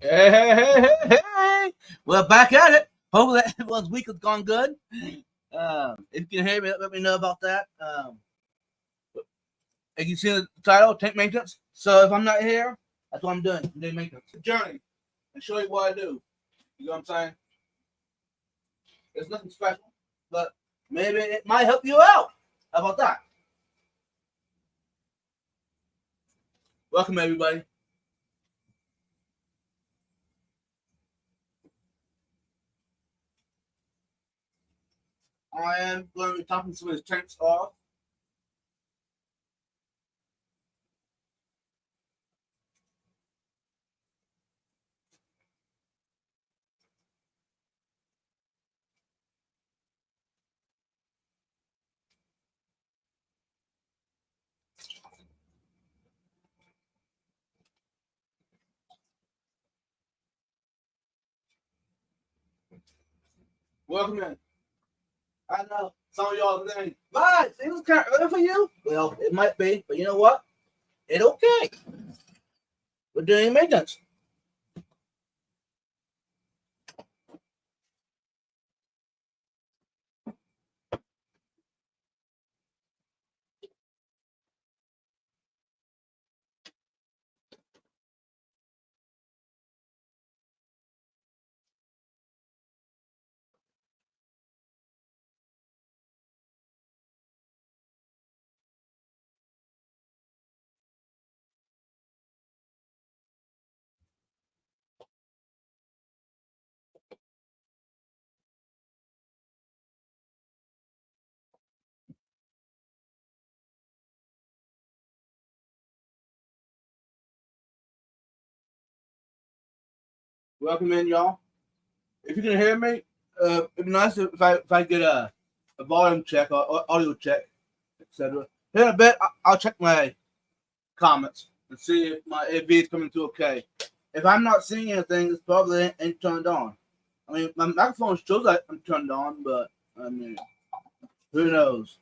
Hey, hey, hey, hey, hey. We're back at it. Hopefully everyone's week has gone good. If you can hear me, let me know about that. If you see the title, tank maintenance. So if I'm not here, that's what I'm doing. I'm doing maintenance. It's a journey. And show you what I do. You know what I'm saying? It's nothing special, but maybe it might help you out. How about that? Welcome everybody. I am going to be topping some of his tanks off. Welcome in. I know some of y'all are saying, "But it was kind of early for you." Well, it might be, but you know what? It's okay. We're doing maintenance. Welcome in, y'all. If you can hear me, it'd be nice if I get a volume check or audio check, etc. Here in a bit, I'll check my comments and see if my AV is coming through okay. If I'm not seeing anything, it's probably ain't turned on. I mean, my microphone shows that I'm turned on, but I mean, who knows?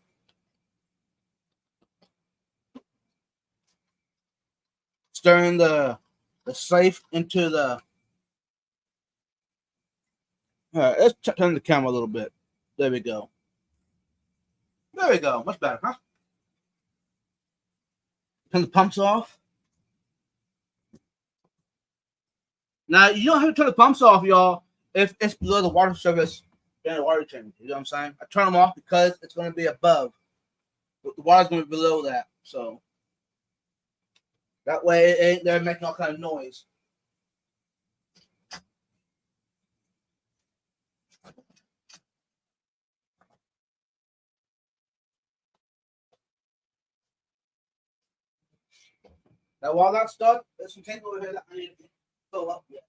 Stirring the safe into the. All right, let's turn the camera a little bit. There we go. There we go. Much better, huh? Turn the pumps off. Now you don't have to turn the pumps off, y'all, if it's below the water surface during the water change. You know what I'm saying? I turn them off because it's going to be above. The water's going to be below that, so that way it ain't there making all kind of noise. Now while that's done, there's some tank over here that I need to fill up yet.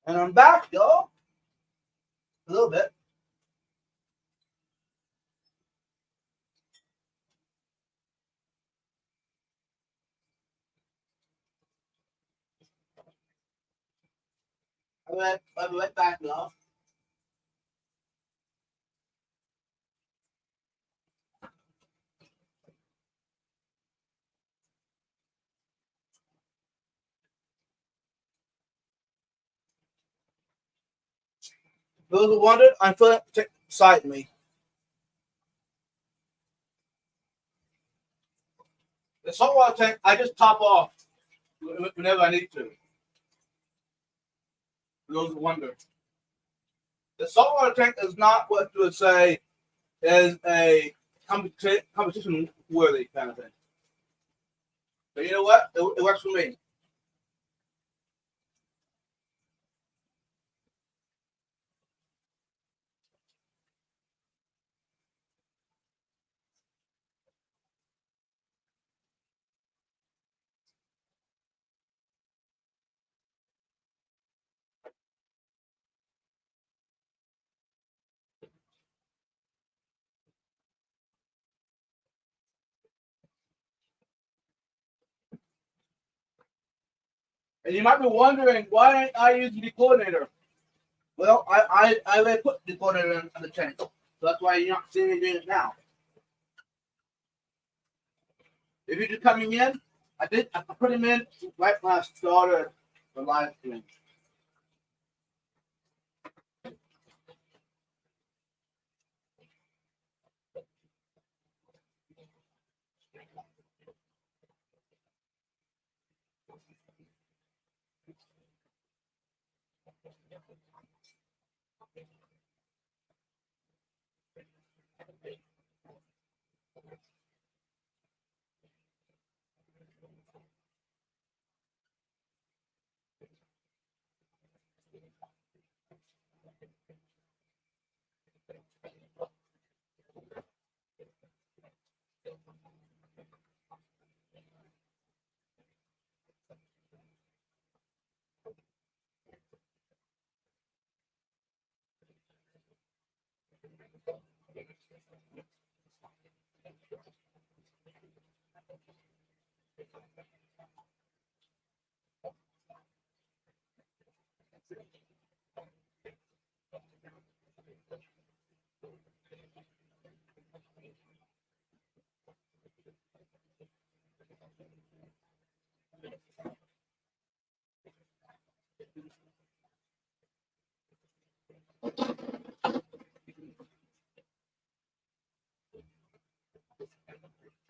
And I'm back, y'all. A little bit. I'll be right back, y'all. Those who wondered, I'm filling up the tank beside me. The saltwater tank, I just top off whenever I need to. For those who wonder. The saltwater tank is not what you would say is a competition worthy kind of thing. But you know what? It works for me. And you might be wondering, why ain't I using the coordinator? Well, I already put the coordinator on the channel. So that's why you're not seeing me doing it now. If you're just coming in, I put him in right when I started the live stream.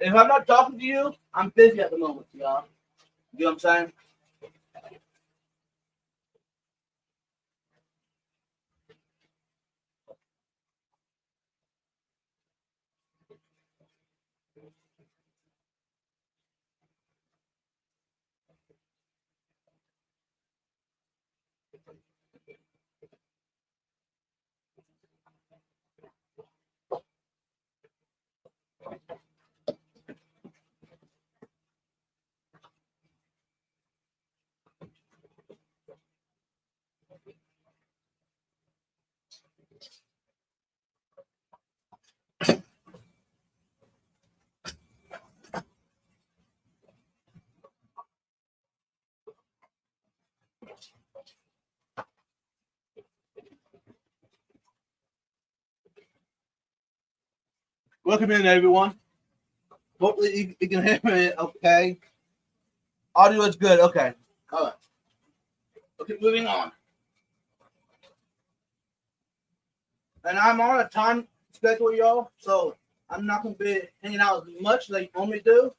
If I'm not talking to you, I'm busy at the moment, y'all. You know what I'm saying? Welcome in, everyone. Hopefully you can hear me okay. Audio is good. Okay. All right. Okay, moving on. And I'm on a time schedule, y'all, so I'm not going to be hanging out as much like you normally do.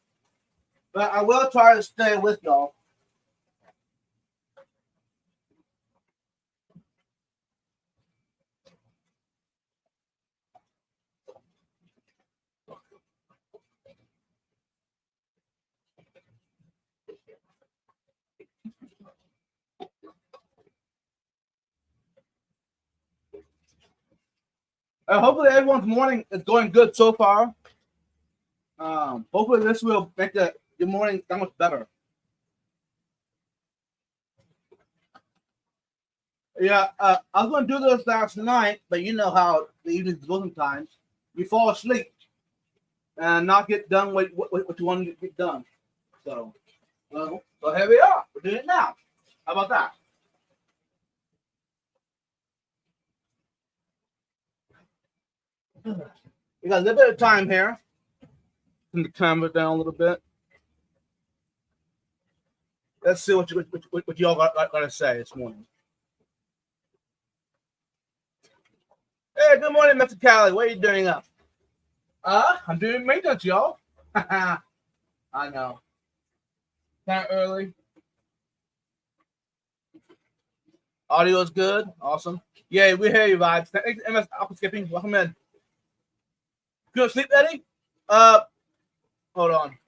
But I will try to stay with y'all. Hopefully everyone's morning is going good so far. Hopefully this will make your morning that much better. Yeah, I was going to do this last night, but you know how the evenings go sometimes. You fall asleep and not get done what you want to get done. So here we are. We're doing it now. How about that? We got a little bit of time here. Turn the camera down a little bit. Let's see what y'all got to say this morning. Hey, good morning, Mr. Cali. What are you doing up? I'm doing maintenance, y'all. I know. Kind of early. Audio is good. Awesome. Yeah, we hear you, vibes. Thanks, MS Alpha Skipping. Welcome in. Good sleep, Eddie? Hold on.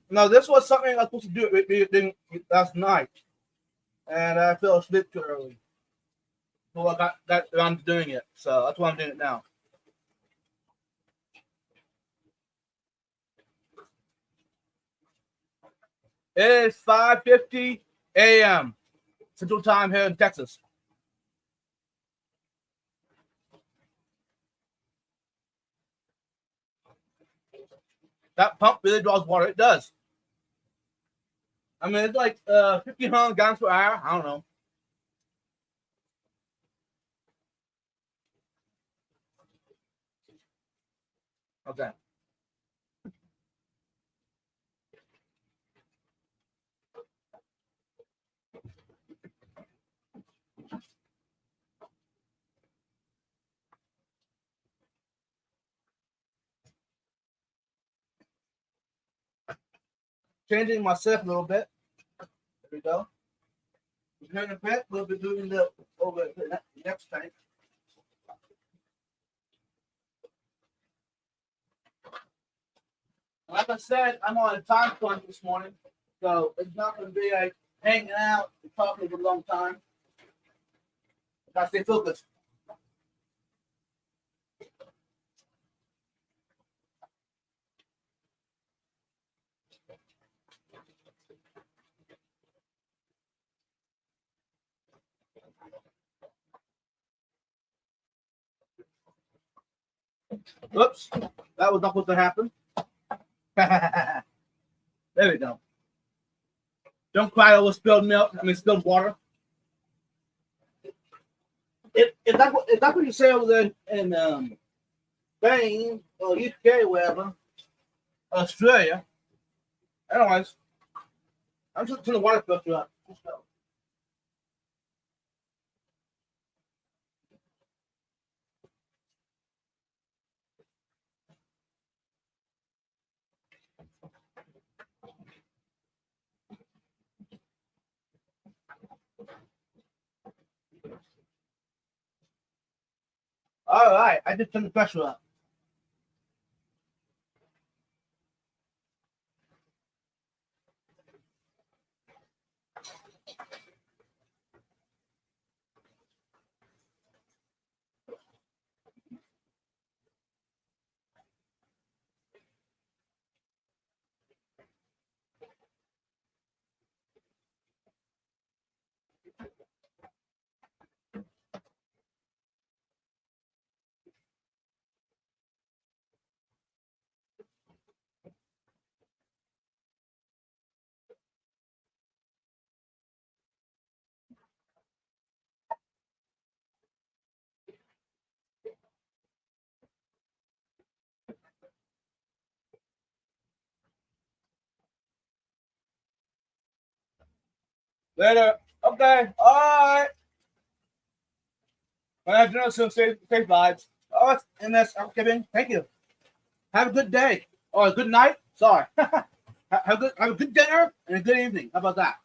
No, this was something I was supposed to do last night, and I fell asleep too early. So I got around to doing it. So that's why I'm doing it now. It is 5:50 a.m. Central Time here in Texas. that pump really draws water. It does. I mean, it's like 1,500 gallons per hour. I don't know. Okay. Changing my myself a little bit. There we go. Turn the pet, we'll be doing the over the next tank. Like I said, I'm on a time crunch this morning, so it's not going to be like hanging out and talking for a long time. Gotta stay focused. Whoops, that was not supposed to happen. There we go. Don't cry over spilled milk. I mean, spilled water. If that's what you say over there in Spain or UK, or wherever, Australia. Anyways, I'm just turning the water filter up. All right, I just turned the pressure up. Later. Okay. All right. When I do some safe vibes. Oh, and that's Kevin. Thank you. Have a good day or a good night. Sorry. have a good dinner and a good evening. How about that?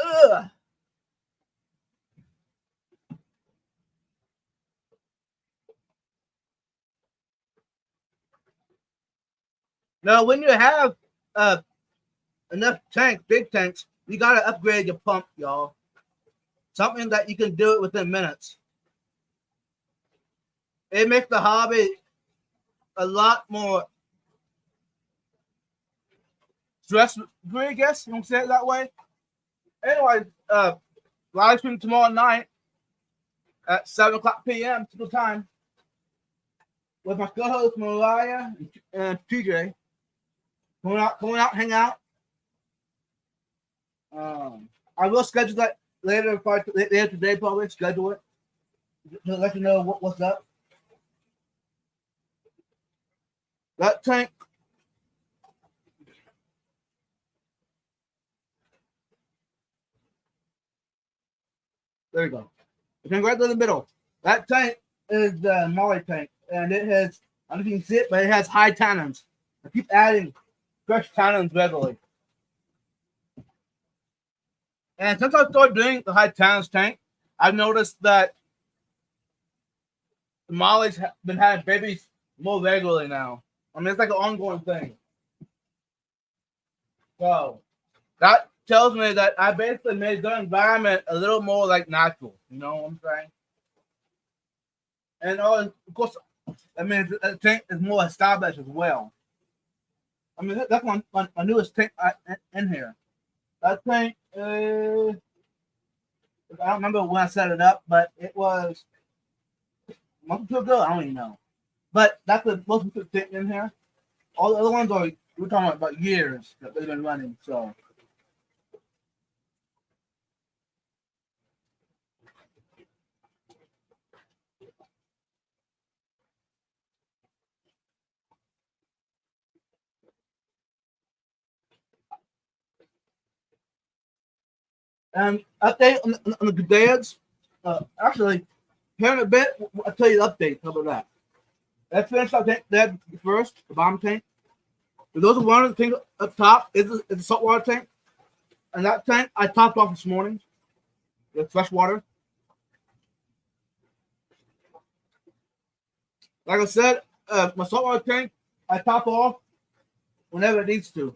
Ugh. Now, when you have uh, enough big tanks, you gotta upgrade your pump, y'all. Something that you can do it within minutes. It makes the hobby a lot more stress free, I guess. You don't say it that way. Anyway, live stream tomorrow night at 7 o'clock p.m. Central Time with my co-host Mariah and TJ. Coming out, hang out. I will schedule that later today, probably schedule it to let you know what's up. That tank. There you go. Okay, right in the middle. That tank is the Molly tank, and it has, I don't know if you can see it, but it has high tannins. I keep adding fresh tannins regularly. And since I started doing the high tannins tank, I've noticed that the Molly's been having babies more regularly now. I mean, it's like an ongoing thing. So tells me that I basically made their environment a little more like natural. You know what I'm saying? And of course, I mean the tank is more established as well. I mean that's my newest tank in here. That tank, I don't remember when I set it up, but it was a month or two ago. I don't even know. But that's the most recent tank in here. All the other ones are we're talking about years that they've been running. So update on the Gudaids. Actually, here in a bit, I'll tell you the update. How about that? Let's finish our tank that first, the bomb tank. For those who wanted the tank up top, is a saltwater tank. And that tank I topped off this morning with fresh water. Like I said, my saltwater tank I top off whenever it needs to.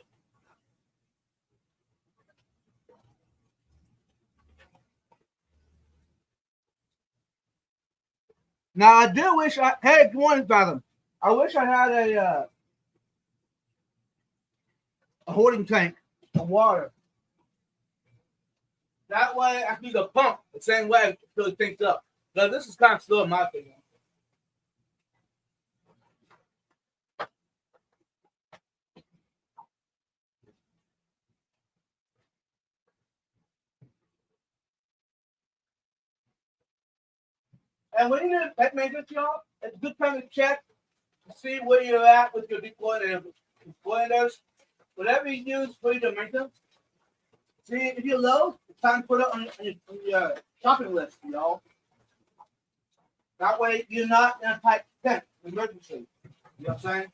Now I do wish I hey good morning, Fathom. I wish I had a holding tank of water. That way I can use a pump the same way to fill the tank up. Now this is kind of slow in my opinion. And when you do pet maintenance, y'all, it's a good time to check to see where you're at with your deployers. Whatever you use for your maintenance, see if you're low, it's time to put it on your shopping list, y'all. That way you're not in a tight tent, emergency. You know what I'm saying?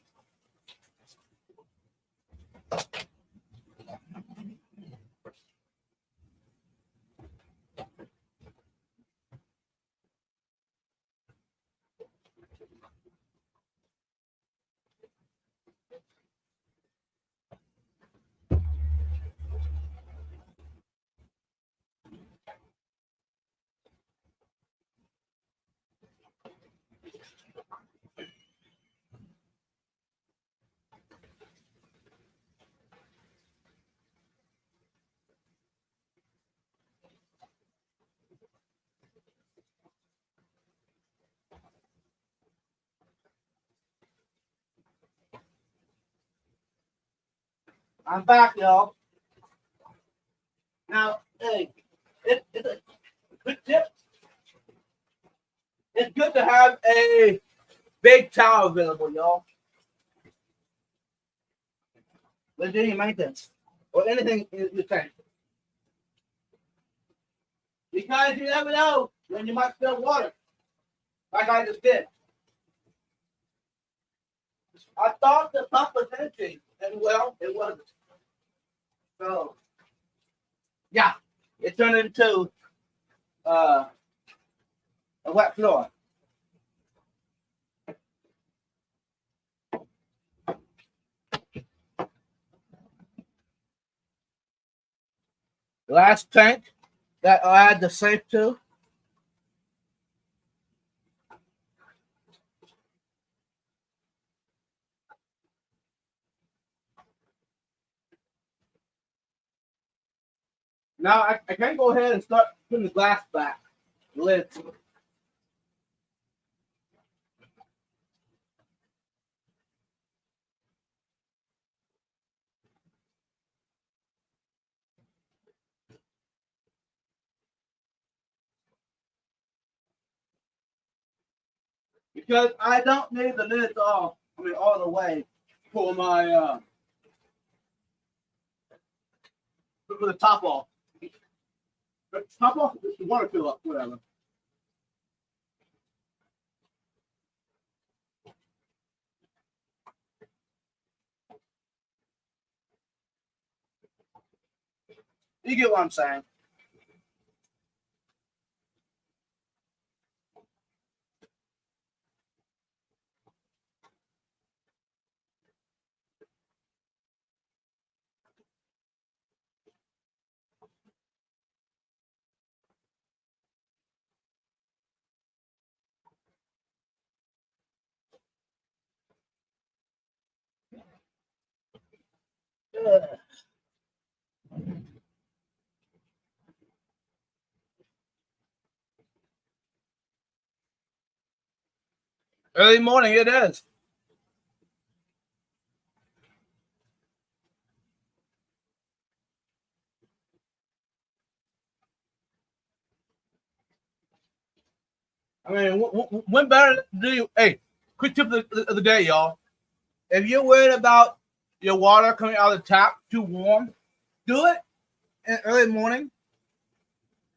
I'm back, y'all. Now, hey, it's a good tip. It's good to have a big tower available, y'all. When doing your maintenance or anything in the tank. Because you never know when you might spill water, like I just did. I thought the pump was empty, and well, it wasn't. So, yeah, it turned into uh, a wet floor. Last tank that I had the safe to. Now I can go ahead and start putting the glass back, the lid. Because I don't need the lids off. I mean, all the way for my for the top off. The top off, the water fill up, whatever. You get what I'm saying? Early morning, it is. I mean, when better do you? Hey, quick tip of the day, y'all. If you're worried about your water coming out of the tap too warm, do it in early morning.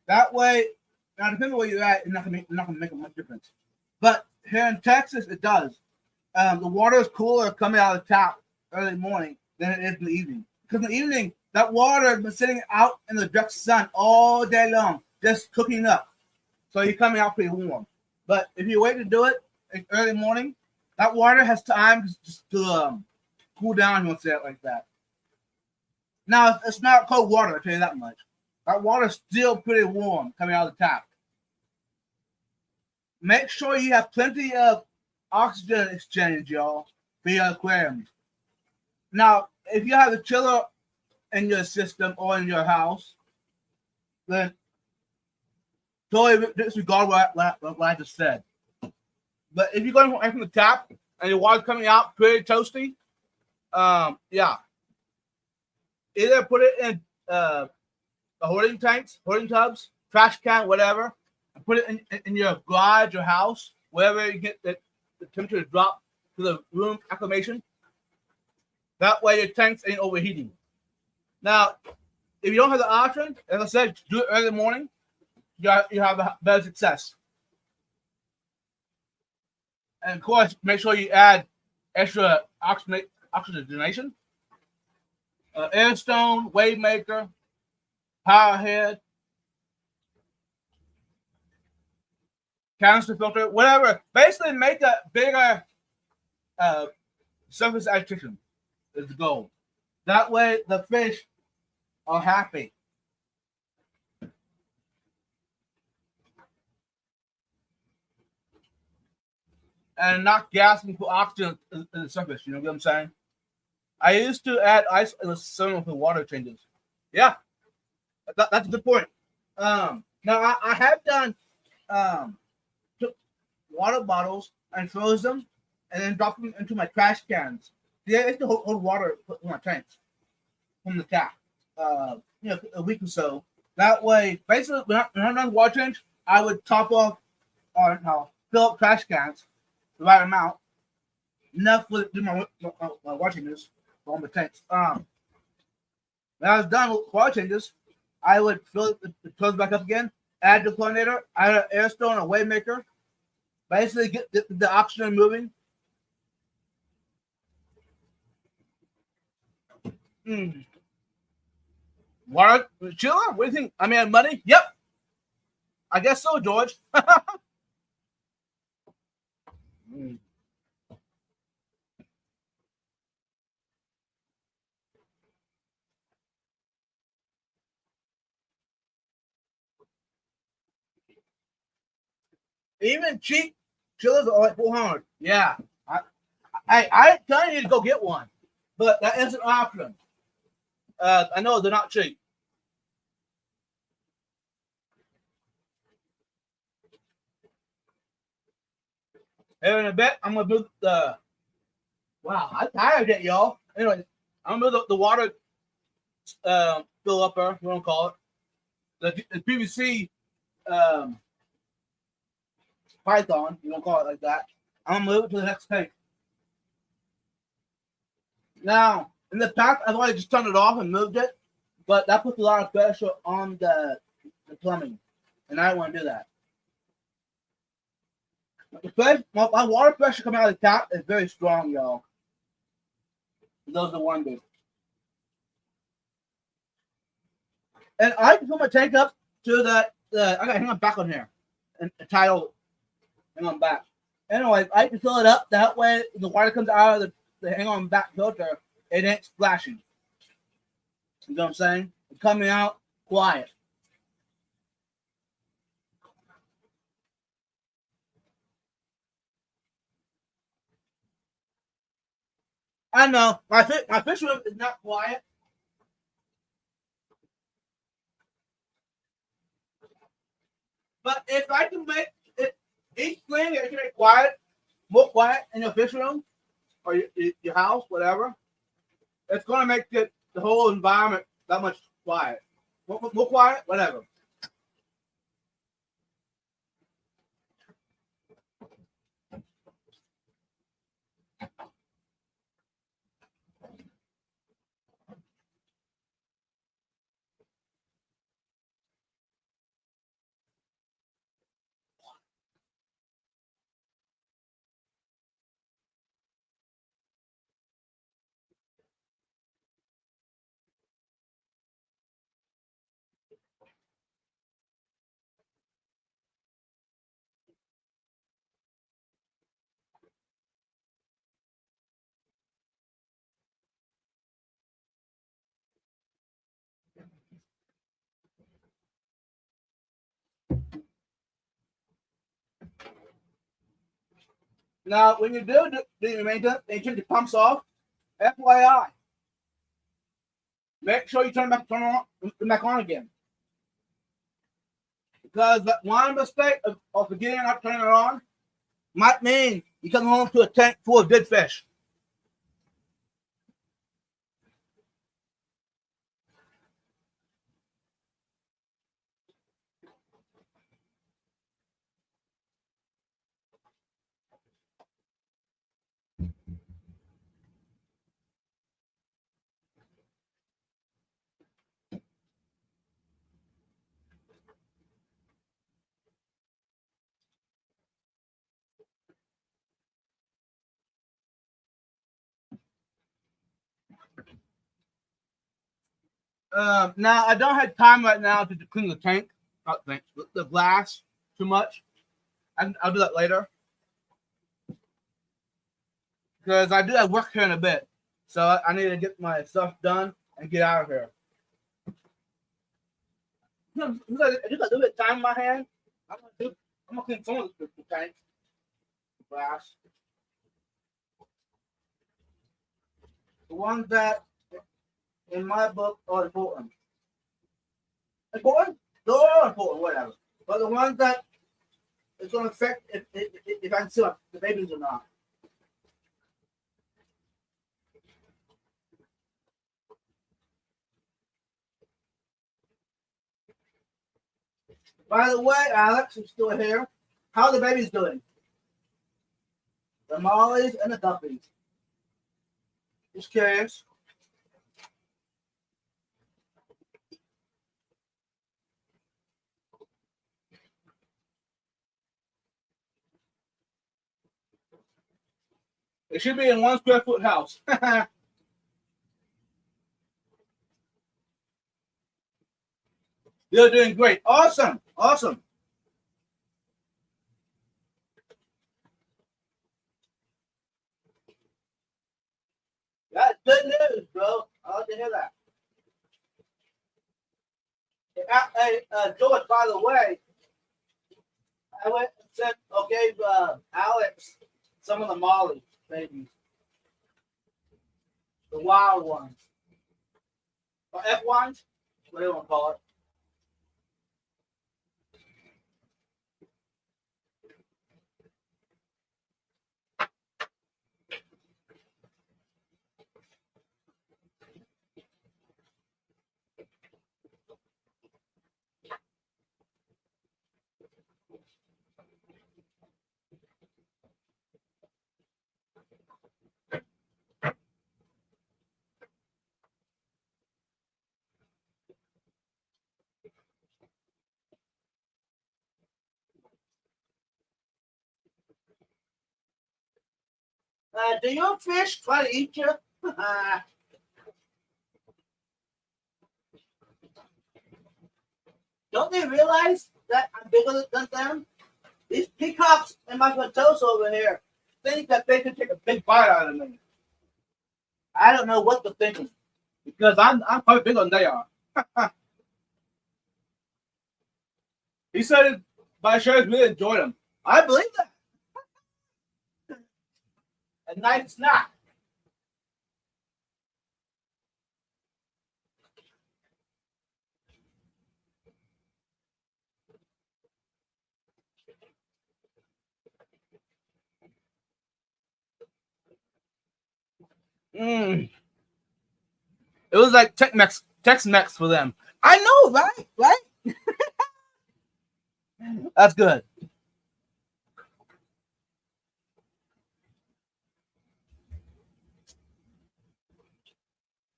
That way, now depending on where you're at, it's not gonna make a much difference. But here in Texas, it does. The water is cooler coming out of the tap early morning than it is in the evening. Because in the evening, that water has been sitting out in the direct sun all day long, just cooking up. So you're coming out pretty warm. But if you wait to do it in early morning, that water has time just to cool down. You want to say it like that. Now it's not cold water. I tell you that much. That water's still pretty warm coming out of the tap. Make sure you have plenty of oxygen exchange, y'all, for your aquariums. Now, if you have a chiller in your system or in your house, then totally disregard what I just said. But if you're going from the tap and your water's coming out pretty toasty, yeah, either put it in the hoarding tanks, hoarding tubs, trash can, whatever, and put it in your garage or house, wherever you get the temperature to drop to the room acclimation. That way your tanks ain't overheating. Now, if you don't have the option, as I said, do it early in the morning. You have a better success. And of course, make sure you add extra oxygenation. Airstone, Wavemaker, Powerhead, canister filter, whatever. Basically, make a bigger surface agitation is the goal. That way, the fish are happy. And not gasping for oxygen in the surface. You know what I'm saying? I used to add ice in the sun with water changes. Yeah, that's a good point. Now I have done took water bottles and froze them, and then dropped them into my trash cans. Yeah, it's to hold water in my tanks from the tap. A week or so. That way, basically, when I'm done water change, I would top off or fill up trash cans the right amount, enough to do my water changes on the tanks. When I was done with water changes, I would fill the toes back up again, add the chlorinator, add an airstone, a Wavemaker, basically get the oxygen moving. Water chiller? What do you think? I mean, money? Yep. I guess so, George. Even cheap chillers are like 400. Yeah. I ain't telling you to go get one, but that is an option. I know they're not cheap. Here in a bit, I'm gonna move the. Wow, I'm tired yet, y'all. Anyway, I'm gonna move the water fill upper. We don't call it the PVC python. You don't call it like that. I'm gonna move it to the next tank. Now, in the past, I've already just turned it off and moved it, but that puts a lot of pressure on the plumbing, and I don't want to do that. My water pressure coming out of the tap is very strong, y'all. Those are wonders. And I can put my tank up to I gotta hang on back on here and title hang on back. Anyway, I can fill it up that way. The water comes out of the hang on back filter. It ain't splashing. You know what I'm saying? It's coming out quiet. I know my fish room is not quiet. But if I can make it each thing, it can be quiet, more quiet in your fish room or your house, whatever. It's going to make the whole environment that much quiet. More quiet, whatever. Now, when you do the maintenance, they turn the pumps off. FYI, make sure you turn back on again. Because that one mistake of forgetting not turning it on might mean you come home to a tank full of dead fish. Now I don't have time right now to clean the tank, not tank, the glass too much. I'll do that later because I do have work here in a bit, so I need to get my stuff done and get out of here. I just got a little bit of time in my hand. I'm gonna clean some of the tank glass. The ones that in my book are important. Important? They're all important, whatever. But the ones that it's going to affect if I can see the babies or not. By the way, Alex is still here. How are the babies doing? The mollies and the guppies. Just curious. It should be in 1 square foot house. You're doing great. Awesome. Awesome. That's good news, bro. I like to hear that. Hey, George, by the way, I went and sent, gave Alex some of the molly babies, the wild ones, or F ones, what do you want to call it? Do your fish try to eat you? Don't they realize that I'm bigger than them? These peacocks and my toes over here think that they can take a big bite out of me. I don't know what they're thinking because I'm quite bigger than they are. He said it by shares really enjoyed them. I believe that. A nice snack. Mm. It was like Tex-Mex for them. I know, right? Right? That's good.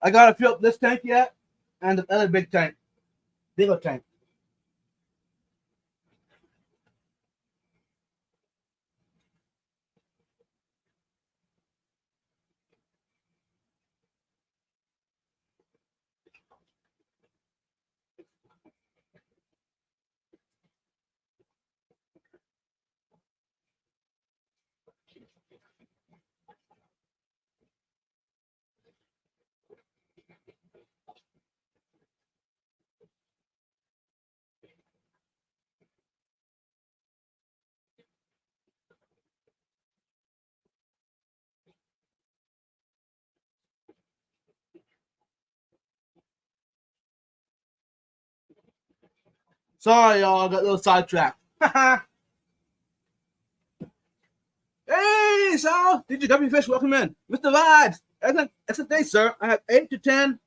I gotta fill up this tank yet, and the other big tank, bigger tank. Sorry, y'all, I got a little sidetracked. Hey, Sal, DJ W Fish, welcome in. Mr. Vibes, excellent day, sir. I have 8 to 10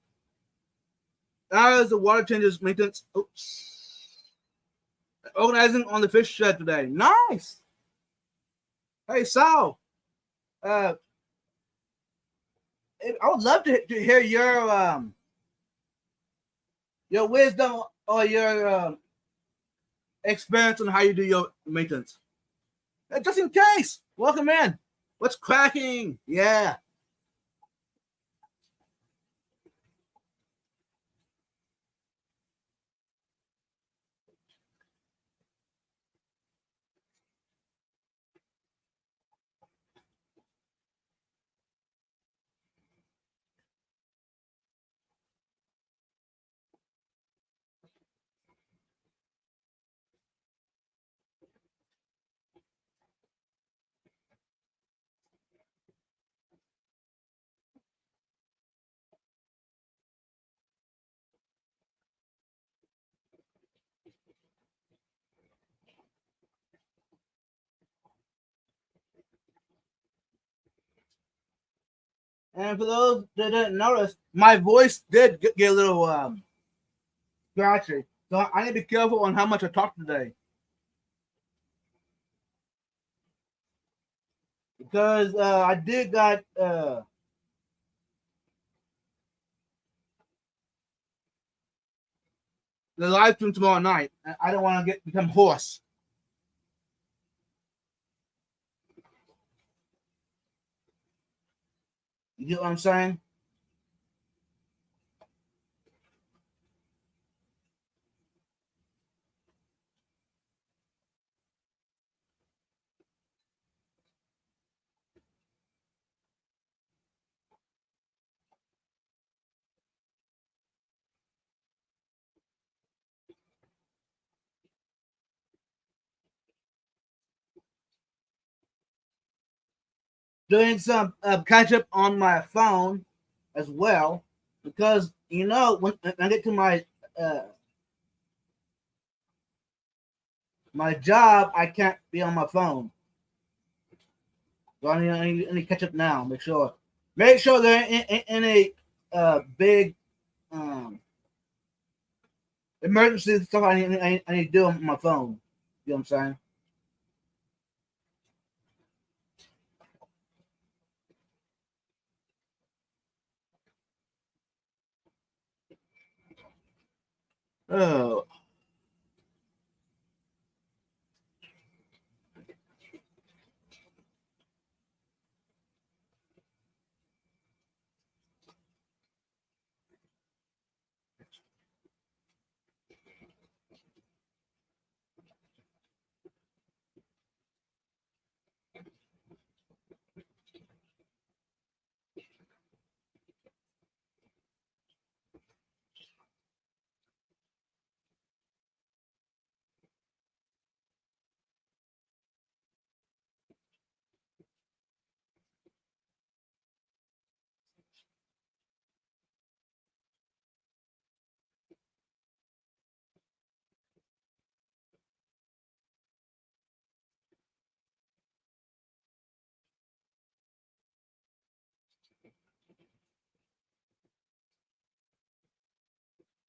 hours of water changes, maintenance, organizing on the fish shed today. Nice. Hey, Sal, uh, I would love to hear your wisdom or your experience on how you do your maintenance. Just in case, welcome in. What's cracking? Yeah. And for those that didn't notice, my voice did get a little scratchy. So I need to be careful on how much I talk today. Because I did got the live stream tomorrow night. I don't want to become hoarse. You get what I'm saying? Doing some catch up on my phone as well. Because, when I get to uh, my job, I can't be on my phone. So I need to catch up now. Make sure there ain't any big um, emergency stuff I need to do on my phone. You know what I'm saying? Oh,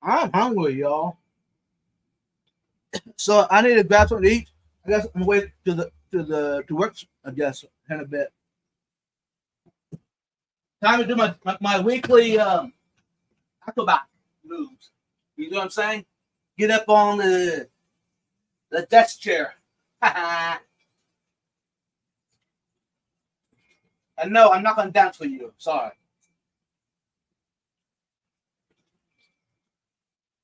I'm hungry, y'all. So I need to grab something to eat. I guess I'm wait to work. I guess in a bit. Time to do my weekly acrobat moves. You know what I'm saying? Get up on the desk chair. And no, I'm not gonna dance for you. Sorry.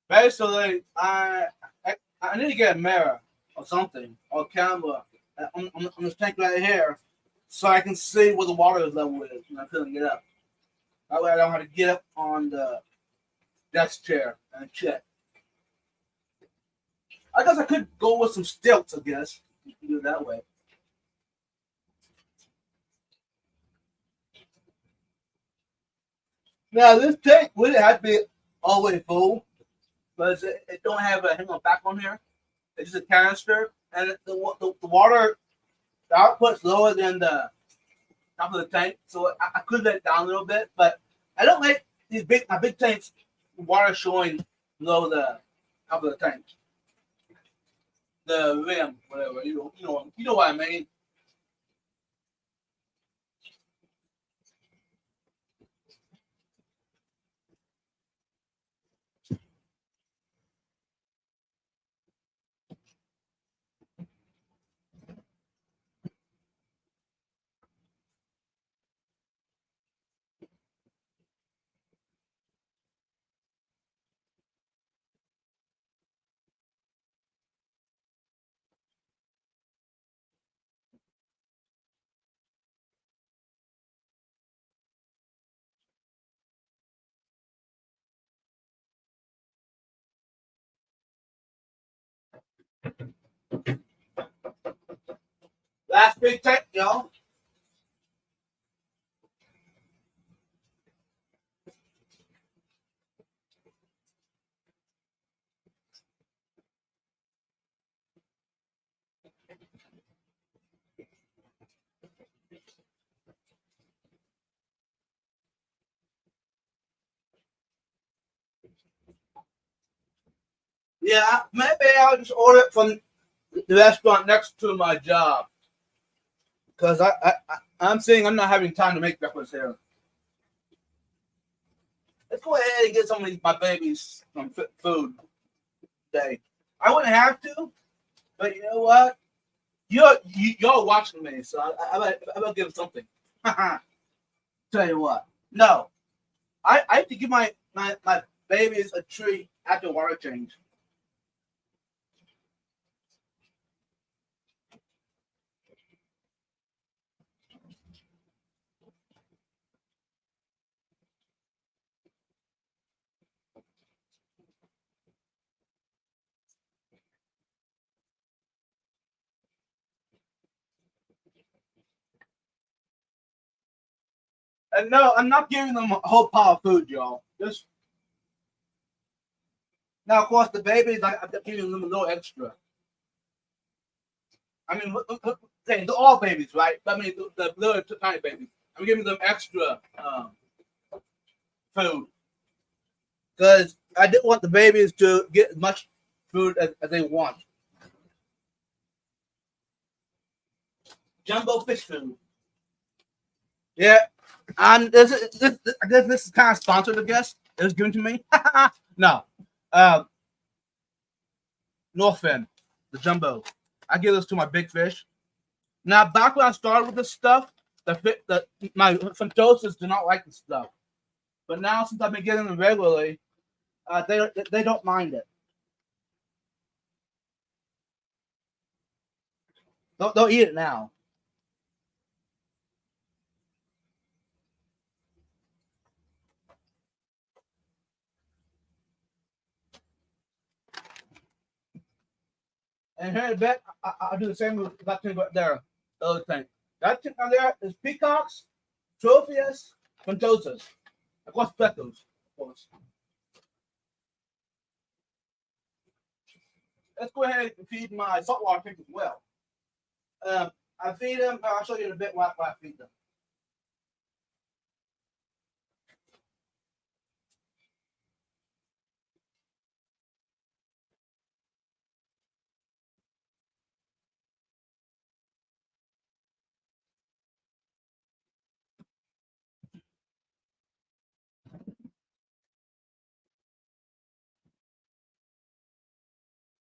Basically, I need to get a mirror or something or camera on this tank right here, so I can see where the water level is when I'm filling it up. That way, I don't have to get up on the desk chair and check. I guess I could go with some stilts. I guess you can do it that way. Now this tank would have to be all the way full, but it don't have a hang on back on here. It's just a canister, and the water the output's lower than the top of the tank, so I could let it down a little bit. But I don't like these big tanks. Water showing below the top of the tank, the rim, whatever. You know what I mean. Last big tank, y'all. Yeah, maybe I'll just order it from the restaurant next to my job because I'm saying I'm not having time to make breakfast here. Let's go ahead and get some of my babies some food today. I wouldn't have to, but you know what? You're watching me, so I better give them something. Tell you what. No, I have to give my babies a treat after water change. And no, I'm not giving them a whole pile of food, y'all. Just now, of course, the babies, I'm giving them a little extra. I mean, they're all babies, right? I mean, the little tiny babies. I'm giving them extra food because I didn't want the babies to get as much food as they want. Jumbo fish food. Yeah, and I guess this is kind of sponsored. I guess it was given to me. No, uh, Northfin, the jumbo. I give this to my big fish. Now, back when I started with this stuff, the my Fantosas do not like this stuff. But now, since I've been getting them regularly, they don't mind it. They'll eat it now. And here in a bit, I'll do the same with that thing right there. The other thing. That thing on there is peacocks, trophies, Fantosas. Of course, Plecos, of course. Let's go ahead and feed my saltwater pig as well. I feed them. I'll show you in a bit why I feed them.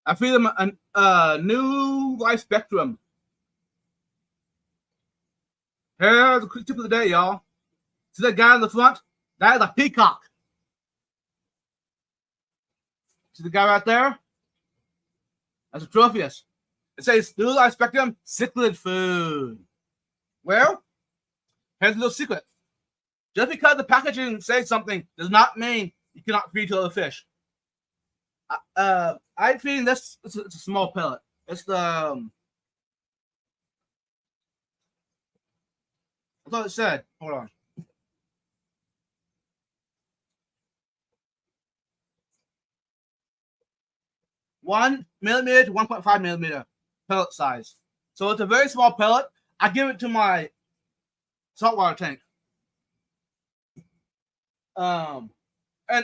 I feed them a new life spectrum. Here's a quick tip of the day, y'all. See that guy in the front? That is a peacock. See the guy right there? That's a Tropheus. It says new life spectrum cichlid food. Well, here's a little secret. Just because the packaging says something does not mean you cannot feed to other fish. I'm feeding this. It's a small pellet. It's the. I thought it said. Hold on. One millimeter to 1.5 millimeter pellet size. So it's a very small pellet. I give it to my saltwater tank. And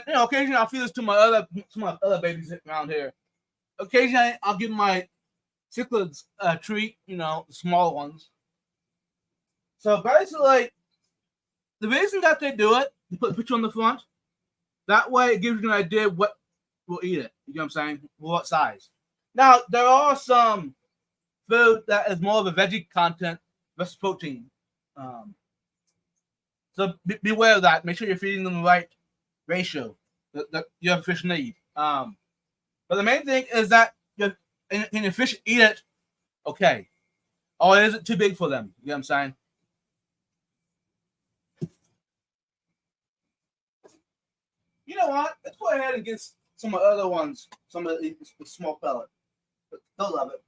occasionally I'll feed this to my other babies around here. Occasionally I'll give my cichlids a treat, the small ones. So basically, the reason that they do it, they put a picture on the front. That way, it gives you an idea what will eat it. You know what I'm saying? What size? Now there are some food that is more of a veggie content versus protein. So beware of that. Make sure you're feeding them the right ratio that your fish need. But the main thing is that can your fish eat it? Okay. Or is it too big for them? You know what I'm saying? You know what? Let's go ahead and get some of the other ones. Some of the small pellet. They'll love it.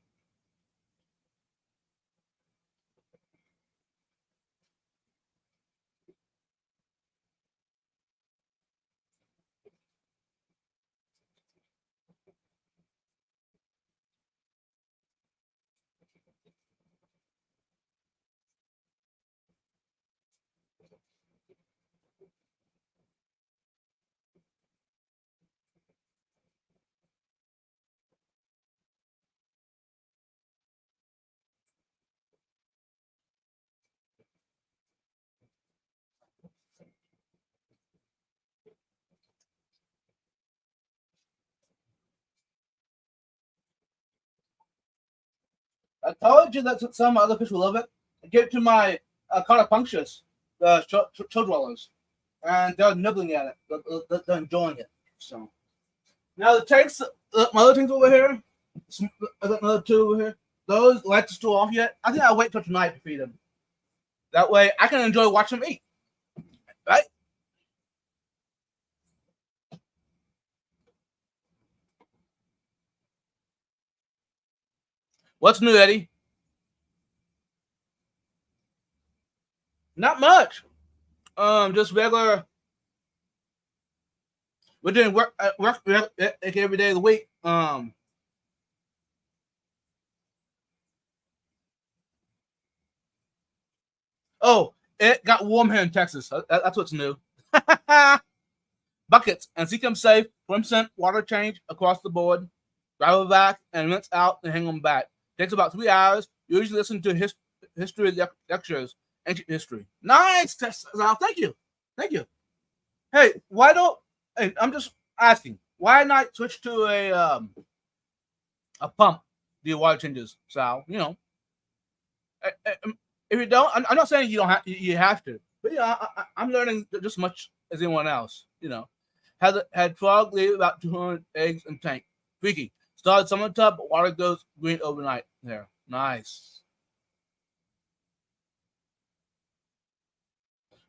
I told you that some other fish will love it. Give it to my caudapunctius, the chow dwellers, and they're nibbling at it. They're enjoying it. So now the tanks, my other tanks over here, I got another two over here. Those lights are still off yet. I think I'll wait till tonight to feed them. That way I can enjoy watching them eat. Right? What's new, Eddie? Not much. Just regular. We're doing work every day of the week. Oh, it got warm here in Texas. That's what's new. Buckets and seek them safe. 1% water change across the board. Drive them back and rinse out and hang them back. Takes about 3 hours. You usually listen to history lectures, ancient history. Nice, Sal. Thank you. Thank you. Hey, why don't? Hey, I'm just asking. Why not switch to a pump? Do your water changes, Sal? If you don't, I'm not saying you don't have. You have to, but I'm learning just as much as anyone else. Had frog leave about 200 eggs in tank. Freaky. Started summer tub, but water goes green overnight. There, nice.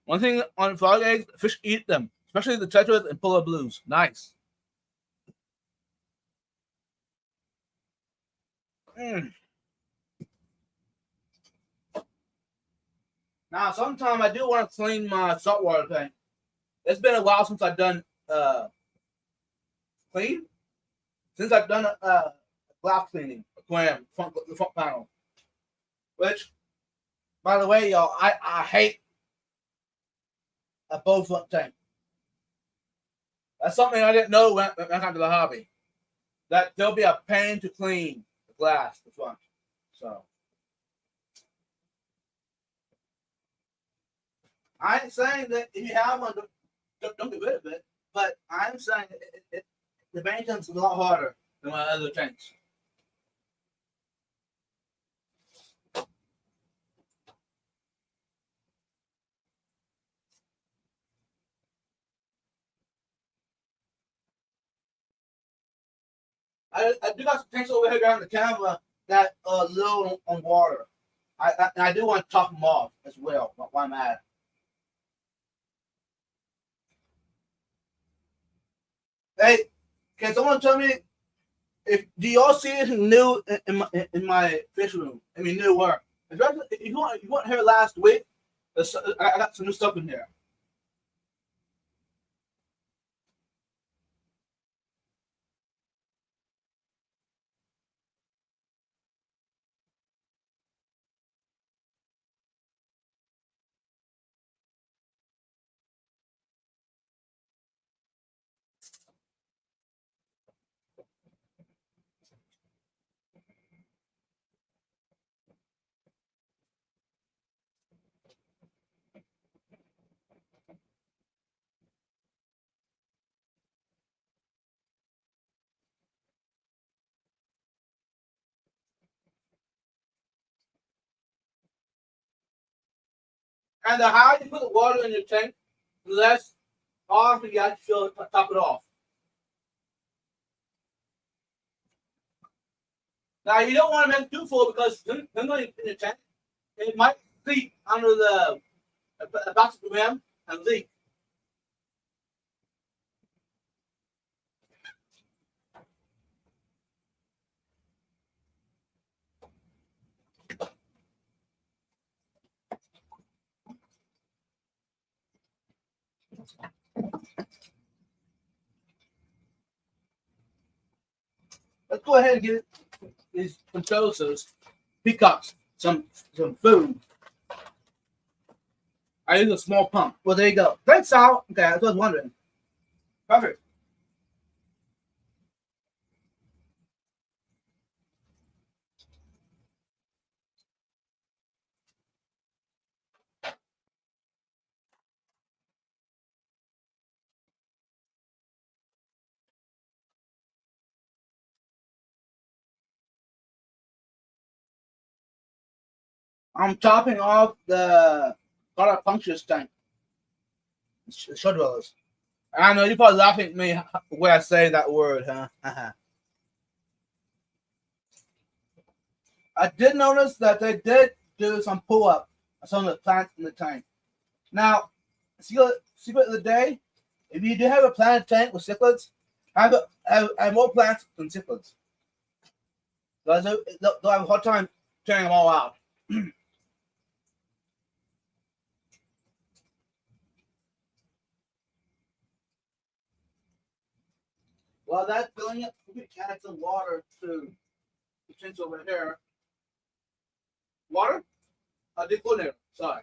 One thing on frog eggs, fish eat them, especially the tetras and polar blues. Nice. Mm. Now, sometimes I do want to clean my saltwater tank. It's been a while since I've done clean. Since I've done glass cleaning, aquarium, the front panel. Which, by the way, y'all, I hate a bow front tank. That's something I didn't know when I got to the hobby. That there'll be a pain to clean the glass, the front. So I ain't saying that if you have one, don't get rid of it. But I'm saying the maintenance is a lot harder in my other tanks. I do got some tanks over here around the camera that are low on water. I do want to top them off as well while I'm at it. Hey, can someone tell me if do y'all see anything new in my fish room? I mean, new work. If you weren't here last week, I got some new stuff in here. And the higher you put the water in your tank, the less often you have to fill it, top it off. Now you don't want to make it too full because then in your tank, it might leak under the box of the rim and leak. Let's go ahead and get these potatoes, peacocks, some food. I use a small pump. Well, there you go. Thanks, Sal. Okay, I was wondering. Perfect. I'm topping off the got puncture tank. Shut dwellers. I know you're probably laughing at me when I say that word, huh? I did notice that they did do some pull up on some of the plants in the tank. Now, secret of the day, if you do have a planted tank with cichlids, have more plants than cichlids. They'll have a hard time turning them all out. While that's filling it, we can add some water to the tanks over here. Water? I did put there. Sorry.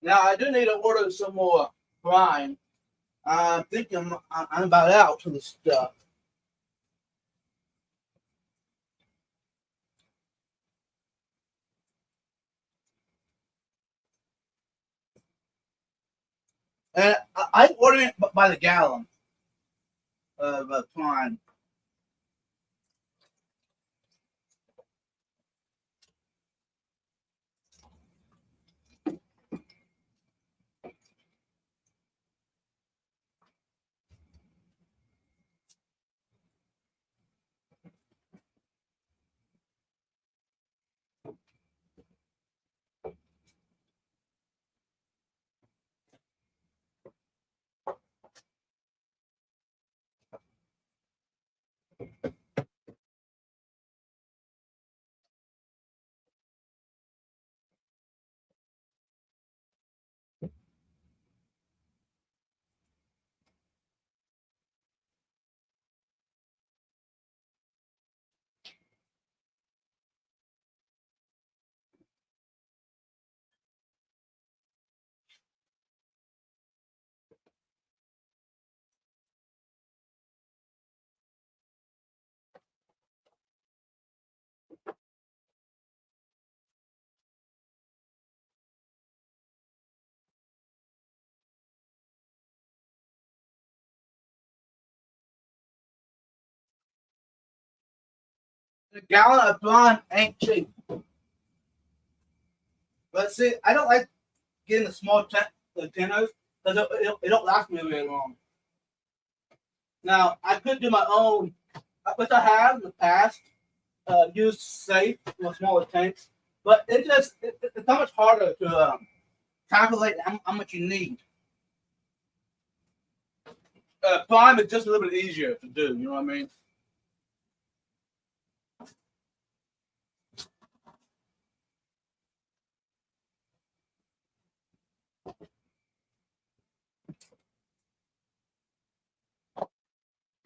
Now I do need to order some more brine. I'm thinking I'm about out for the stuff. And I'm ordering it by the gallon of brine. A gallon of Braun ain't cheap. But see, I don't like getting the small containers because it don't last me very long. Now, I could do my own, which I have in the past, used safe, smaller tanks, but it's so much harder to calculate how much you need. Prime is just a little bit easier to do, you know what I mean?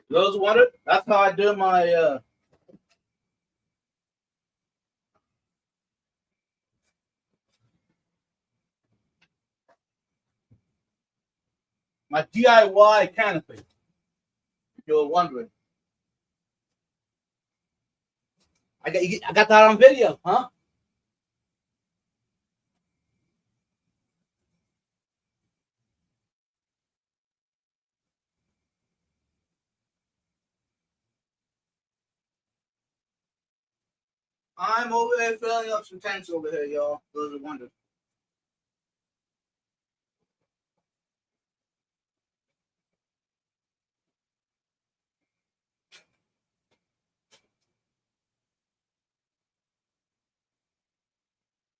Those wonder, that's how I do my DIY canopy. If you're wondering, I got that on video, huh? I'm over there filling up some tanks over here, y'all. Those are wondering.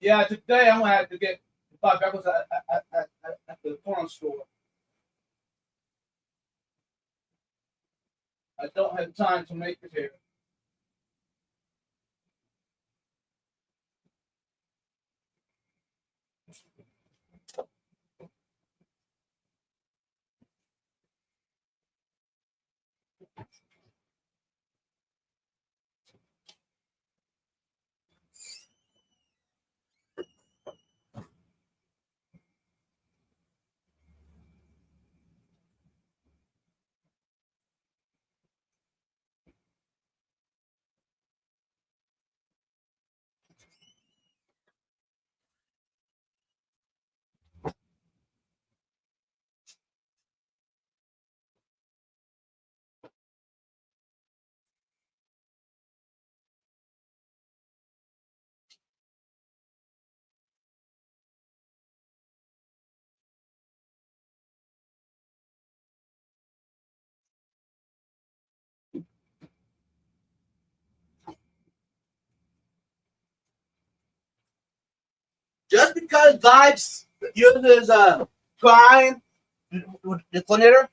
Yeah, today I'm gonna have to get buy breakfast at the corner store. I don't have time to make it here. Just because Vibes uses Prime declinator,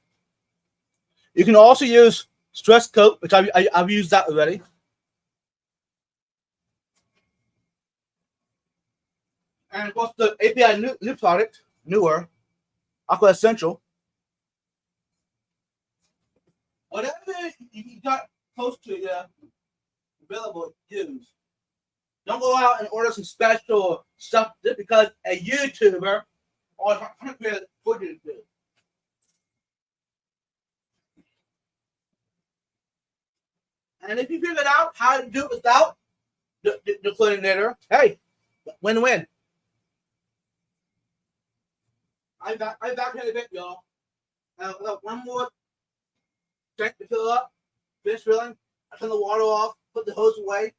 you can also use Stress Coat, which I've used that already. And of course, the API new product, newer, Aqua Essential. Whatever you got close to you, available, use. Don't go out and order some special stuff just because a YouTuber or a content creator put you to do. And if you figured out how to do it without the coordinator, hey, win-win. I back here a bit, y'all. One more tank to fill up, finish filling. I turn the water off, put the hose away,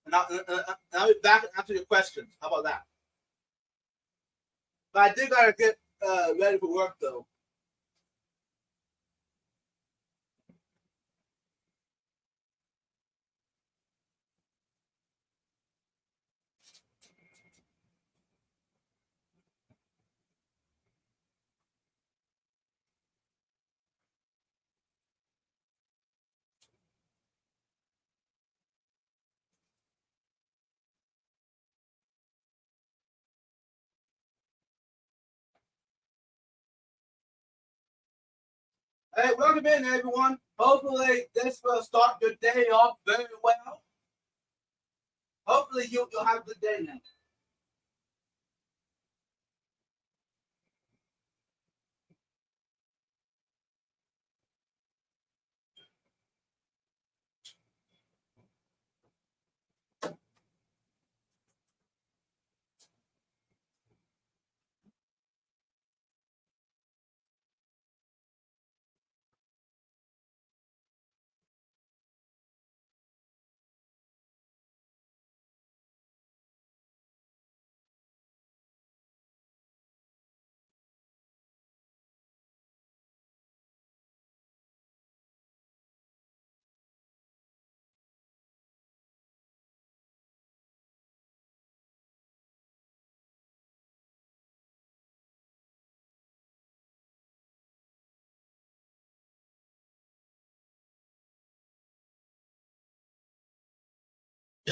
and I'll be back and answer your questions. How about that? But I did gotta get ready for work though. Hey, welcome in everyone. Hopefully this will start your day off very well. Hopefully you'll have a good day now.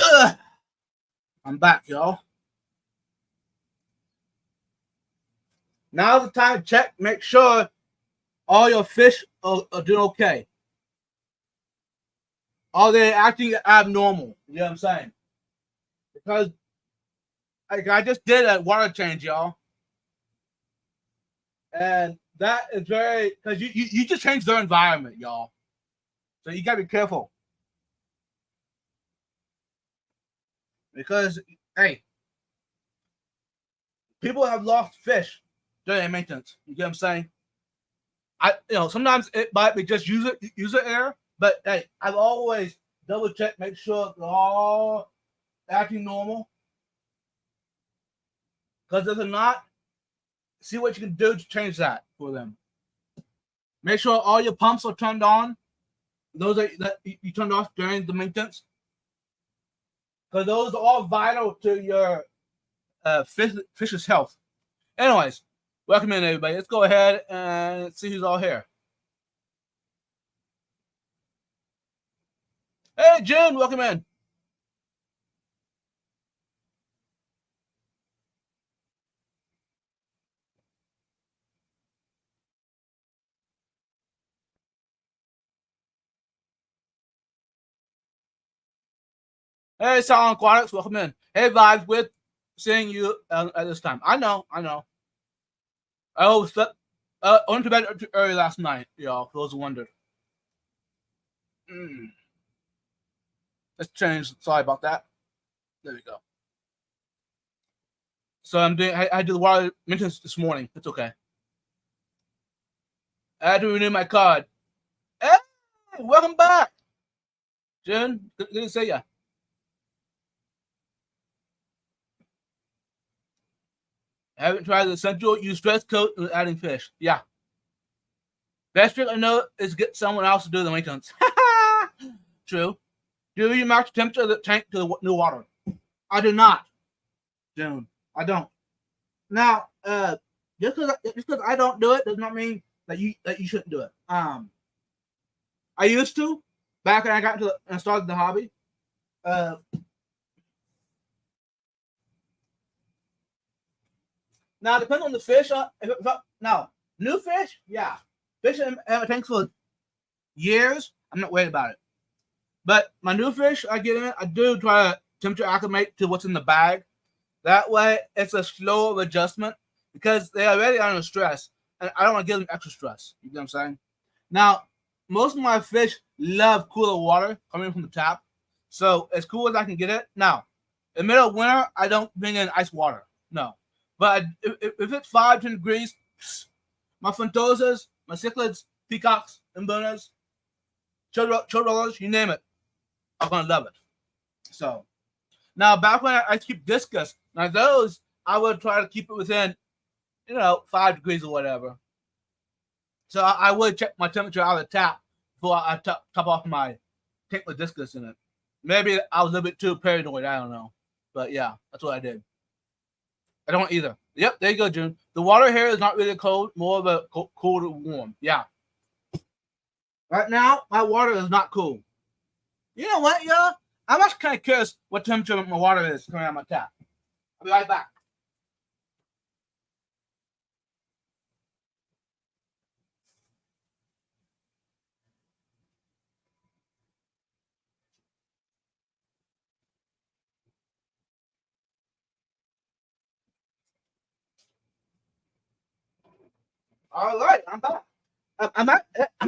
Ugh. I'm back, y'all. Now's the time to check, make sure all your fish are doing okay. Are they acting abnormal? You know what I'm saying? Because like, I just did a water change, y'all. And that is very, because you just changed their environment, y'all. So you got to be careful. Because, hey, people have lost fish during maintenance. You get what I'm saying? Sometimes it might be just user error, but hey, I've always double check, make sure they're all acting normal. Because if they're not, see what you can do to change that for them. Make sure all your pumps are turned on. Those that you turned off during the maintenance. Because those are all vital to your fish's health. Anyways, welcome in, everybody. Let's go ahead and see who's all here. Hey, June, welcome in. Hey, Silent Aquatics, welcome in. Hey, Vibes, with seeing you at this time. I know. I went to bed too early last night, y'all, for those who wondered. Let's change. Sorry about that. There we go. So I did the water maintenance this morning. It's okay. I had to renew my card. Hey, welcome back, June. Good to see ya. I haven't tried the essential use dress coat and adding fish. Yeah. Best trick I know is get someone else to do the maintenance. True. Do you match the temperature of the tank to the new water? I do not, June. I don't. Now, just because I don't do it does not mean that you shouldn't do it. I used to back when I got into and started the hobby. Now, depending on the fish, now new fish, yeah, fish in tanks for years. I'm not worried about it. But my new fish, I get in it. I do try to temperature acclimate to what's in the bag. That way, it's a slower adjustment because they're already under stress, and I don't want to give them extra stress. You get what I'm saying? Now, most of my fish love cooler water coming from the tap, so as cool as I can get it. Now, in the middle of winter, I don't bring in ice water. No, but if it's 5-10 degrees, my Frontosas, my cichlids, peacocks, imbunas, chorollas, you name it, I'm gonna love it. So now back when I keep discus, now those I would try to keep it within, 5 degrees or whatever. So I would check my temperature out of the tap before I top off my tank with discus in it. Maybe I was a little bit too paranoid. I don't know, but yeah, that's what I did. I don't either. Yep, there you go, June. The water here is not really cold, more of a cold to warm. Yeah. Right now, my water is not cool. You know what, y'all? I'm actually kind of curious what temperature my water is coming out of my tap. I'll be right back. All right, I'm back. I'm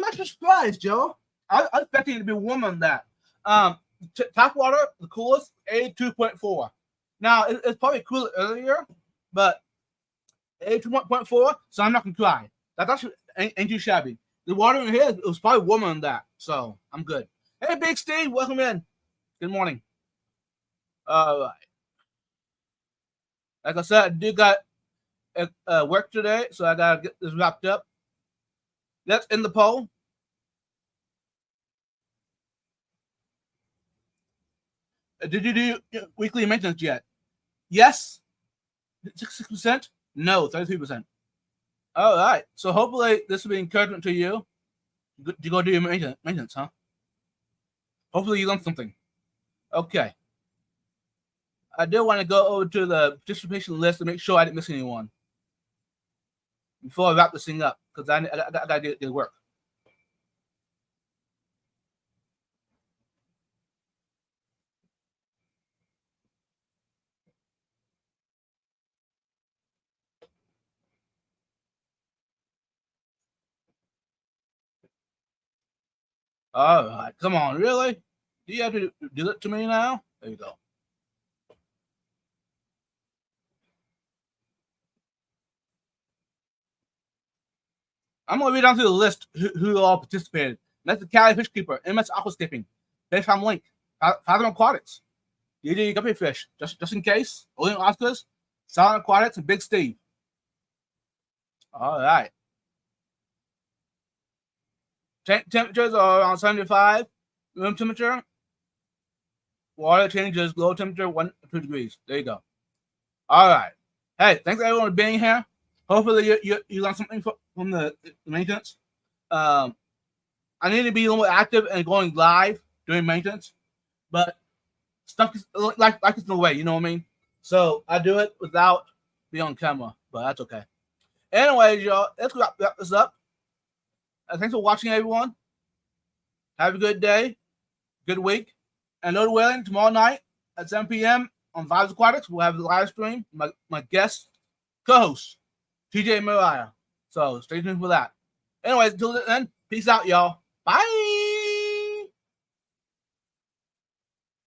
actually surprised, Joe. I was expecting it to be warmer than that. Tap water, the coolest, 82.4. Now, it's probably cooler earlier, but 82.4, so I'm not going to cry. That actually ain't too shabby. The water in here, it was probably warmer than that, so I'm good. Hey, Big Steve, welcome in. Good morning. All right. Like I said, I do got work today, so I got to get this wrapped up. Let's end the poll. Did you do weekly maintenance yet? Yes. 66%? No, 33%. All right. So hopefully this will be encouragement to you to go do your maintenance, huh? Hopefully you learned something. Okay. I did want to go over to the participation list to make sure I didn't miss anyone before I wrap this thing up, because I gotta get work. All right, come on, really? Do you have to do it to me now? There you go. I'm gonna read down through the list who all participated. That's the Cali Fish Keeper, MS Aquascaping, Fish Farm Link, Fathom Aquatics, DJ Guppy Fish, just in case, William Oscars, Silent Aquatics, and Big Steve. All right. Temperatures are around 75. Room temperature. Water changes, low temperature 1 to 2 degrees. There you go. All right. Hey, thanks everyone for being here. Hopefully you learned something from the maintenance. I need to be a little more active and going live during maintenance, but stuff is like it's no way, you know what I mean? So I do it without being on camera, but that's okay. Anyways, y'all, let's wrap this up. Thanks for watching, everyone. Have a good day, good week. And Lord willing, tomorrow night at 7 p.m. on Vibes Aquatics, we'll have a live stream. My guest co-host, TJ Mariah. So stay tuned for that. Anyways, until then, peace out, y'all. Bye.